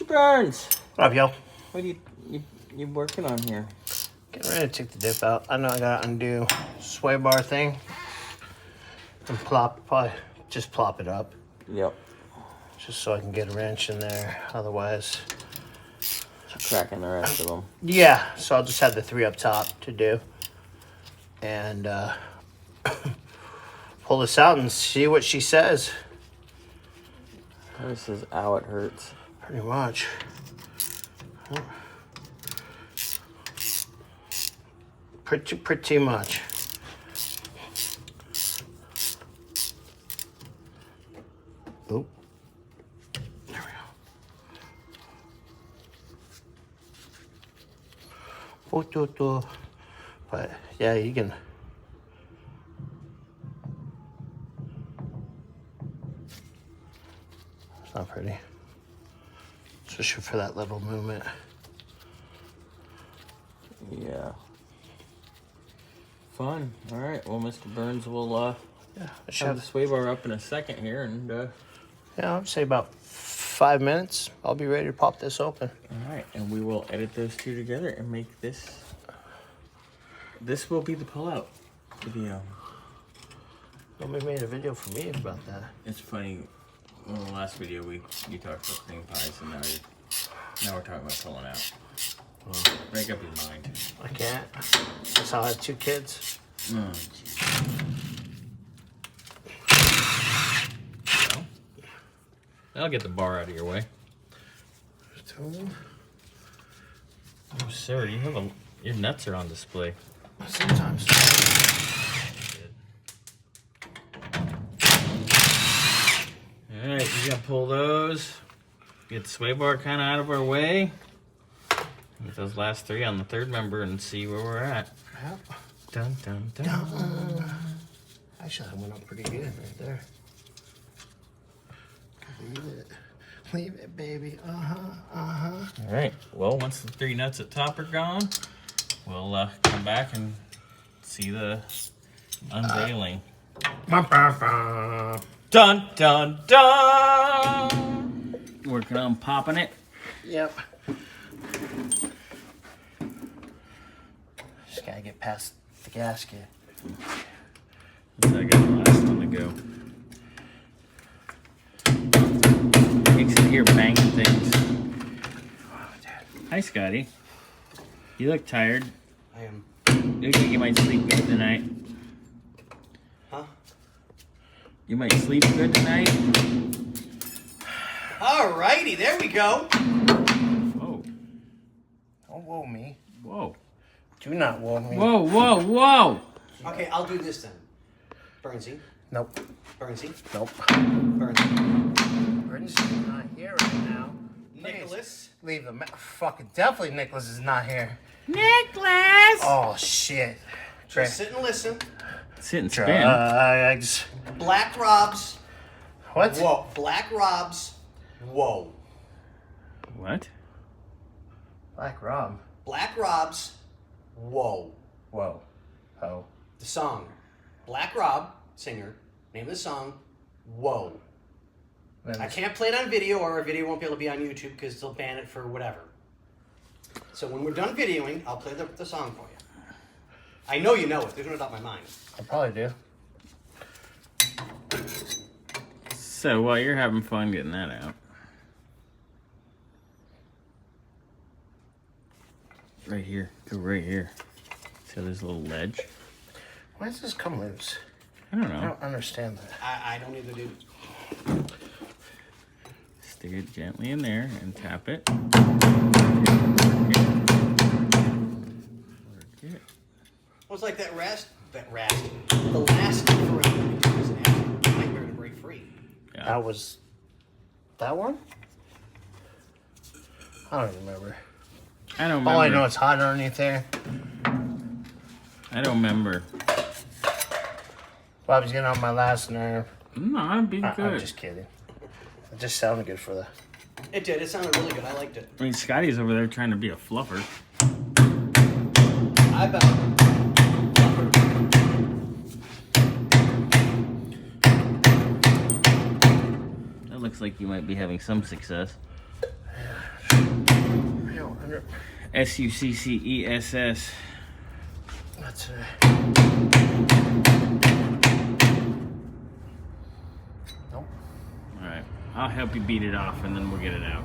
Mr. Burns. What up, yo? What are you working on here? Getting ready to take the dip out. I know I gotta undo sway bar thing and probably just plop it up. Yep. Just so I can get a wrench in there. Otherwise, Cracking the rest of them. yeah. So I'll just have the 3 up top to do, and pull this out and see what she says. This is how it hurts. Pretty much. Pretty much. Oop. There we go. But yeah, you can. It's not pretty. Especially for that little movement. Yeah. Fun. All right. Well, Mr. Burns will have the sway bar up in a second here, and yeah, I'd say about 5 minutes. I'll be ready to pop this open. all right, and we will edit those two together and make this. This will be the pullout video. Nobody made a video for me about that. It's funny. Well, the last video you talked about cream pies, and now we're talking about pulling out. Well, make up your mind. I can't. That's how I have 2 kids. Oh, geez. Well, I'll get the bar out of your way. Oh, sir, you have your nuts are on display. Sometimes. All right, we gotta pull those. Get the sway bar kind of out of our way. Get those last 3 on the 3rd member and see where we're at. Yep. Dun dun dun. Actually, that went up pretty good right there. Leave it. Leave it, baby. All right. Well, once the 3 nuts at top are gone, we'll come back and see the unveiling. Dun dun dun. Working on popping it. Yep. Just gotta get past the gasket. I got the last one to go. Makes it hear banging things. Hi, Scotty. You look tired. I am. You look like you might sleep good tonight. Huh? You might sleep good tonight. Alrighty, there we go. Whoa. Don't whoa me. Whoa. Do not whoa me. Whoa, whoa, whoa. Okay, I'll do this then. Burnsy. Nope. Burnsy. Nope. Burnsy. Brendan's not here right now. Nicholas. Leave him. Fucking definitely Nicholas is not here. Nicholas! Oh, shit. Just sit and listen. Sit and spin. Drugs. Black Robs. What? Whoa. Black Robs. Whoa. What? Black Rob. Black Robs. Whoa. Whoa. Oh. The song. Black Rob, singer. Name of the song. Whoa. I can't play it on video, or our video won't be able to be on YouTube because they'll ban it for whatever. So when we're done videoing, I'll play the song for you. I know you know it. There's no doubt in my mind. I probably do. So while you're having fun getting that out, right here, go right here. So there's a little ledge. Why does this come loose? I don't I know. don't understand that. I don't either, dude. Stick it gently in there and tap it. Work it. Well, it's like that last. The last round was an absolute nightmare to break free. Yeah. That was that one? I don't remember. I don't remember. All I know it's hot underneath there. I don't remember. Bobby's getting on my last nerve. No, I'm being good. I'm just kidding. It just sounded good for the... It did. It sounded really good. I liked it. I mean, Scotty's over there trying to be a fluffer. I bet. That looks like you might be having some success. F100. SUCCESS. That's Nope. All right, I'll help you beat it off, and then we'll get it out.